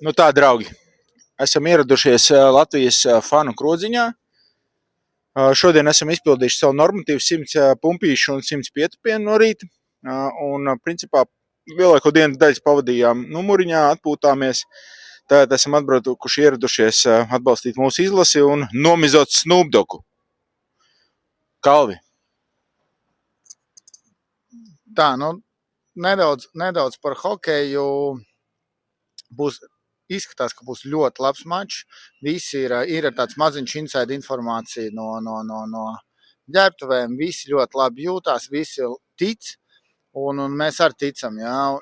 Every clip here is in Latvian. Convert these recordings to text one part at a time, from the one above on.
Nu tā, draugi, esam ieradušies Latvijas fanu krodziņā. Šodien esam izpildījuši savu normatīvu 100 pumpīšu un 100 pietupienu no rīta. Un, principā, lielāko dienas daļas pavadījām numuriņā, atpūtāmies. Tātad esam atbraukuši ieradušies atbalstīt mūsu izlasi un nomizot Snoop Dogu. Kalvi. Tā, nedaudz par hokeju. Izskatās, ka būs ļoti labs mačs. Visi ir tāds maziņš inside informācija no ģērbtuvēm. Visi ļoti labi jūtās, visi tic, un mēs arī ticam. Jā.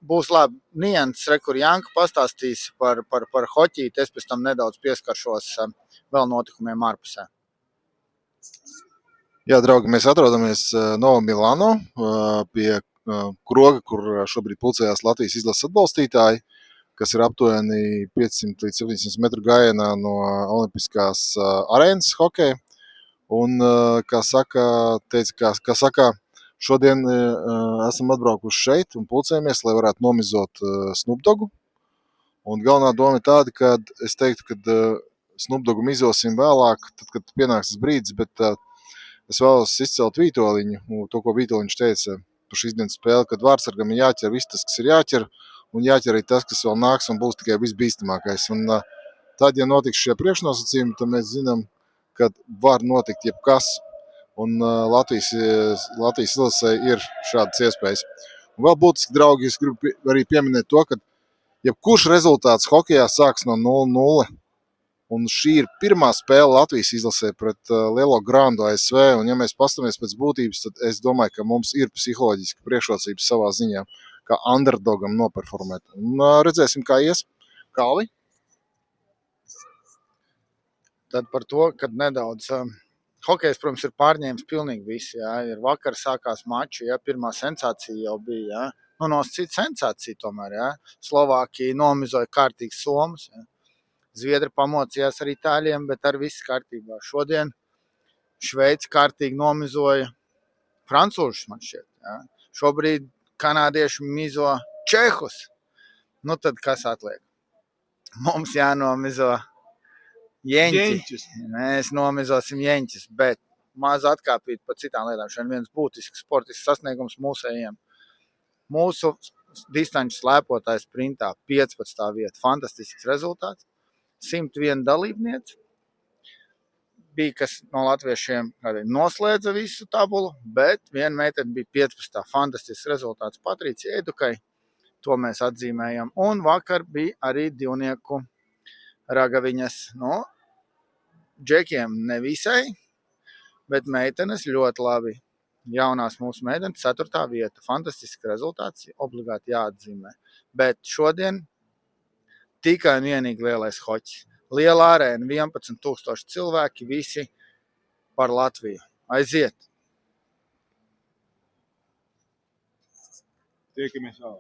Būs labi nianses, kur Janka pastāstīs par hoķīti. Es pēc tam nedaudz pieskaršos vēl notikumiem ārpusē. Jā, draugi, mēs atrodamies Novo Milano pie kroga, kur šobrīd pulcējās Latvijas izlases atbalstītāji, kas ir aptuveni 500 līdz 700 metru gājienā no Olimpiskās arēnas hokeja. Un, kā saka, šodien esam atbraukuši šeit un pulcējamies, lai varētu nomizot Snoop Dogu. Un galvenā doma ir tāda, ka es teiktu, ka Snoop Dogu mizosim vēlāk, tad, kad pienāks tas brīdis, bet es vēlos izcelt Vītoliņu, to, ko Vītoliņš teica par šīs dienas spēli, kad vārdsargam ir jāķer viss tas, kas ir jāķer, un jāķer arī tas, kas vēl nāks un būs tikai visbīstamākais. Un tad, ja notiks šie priekšnosacījumi, tad mēs zinām, ka var notikt jebkas, un Latvijas izlasē ir šādas iespējas. Un vēl būtiski, draugi, es gribu arī pieminēt to, ka jebkurš rezultāts hokejā sāks no 0-0, un šī ir pirmā spēle Latvijas izlasē pret lielo grandu ASV, un ja mēs pastamies pēc būtības, tad es domāju, ka mums ir psiholoģiski priekšrocības savā ziņā, kā underdogam noperformēt. Un redzēsim, kā ies. Kalvi? Tad par to, kad nedaudz hokejs, protams, ir pārņēmis pilnīgi visi. Jā. Ir vakar sākās mači, jā. Pirmā sensācija jau bija. Jā. Nosacīta sensācija tomēr. Jā. Slovākija nomizoja kārtīgs Somus. Jā. Zviedri pamocījās ar itāļiem, bet ar viss kārtībā. Šodien Šveici kārtīgi nomizoja francūžus, man šķiet. Jā. Šobrīd kanādieši mizo čehus. Nu tad kas atliek? Mums jānomizo jeņķis. Mēs nomizosim jeņķis, bet maz atkāpīt par citām lietām. Šodien viens būtisks sportisks sasniegums mūsējiem. Mūsu distanču slēpotājs sprintā 15. vieta. Fantastisks rezultāts. 101 dalībnieci. Bija, kas no latviešiem noslēdza visu tabulu, bet viena meitene bija 15. Fantastisks rezultāts Patricija Edukai. To mēs atzīmējam. Un vakar bija arī divnieku ragaviņas. No džekiem nevisai, bet meitenes ļoti labi. Jaunās mūsu meitenes 4. vieta. Fantastisks rezultāts, obligāti jāatzīmē. Bet šodien tikai un vienīgi lielais hoķis. Liela arēna, 11,000 cilvēki, visi par Latviju. Aiziet! Tiekamies vēl.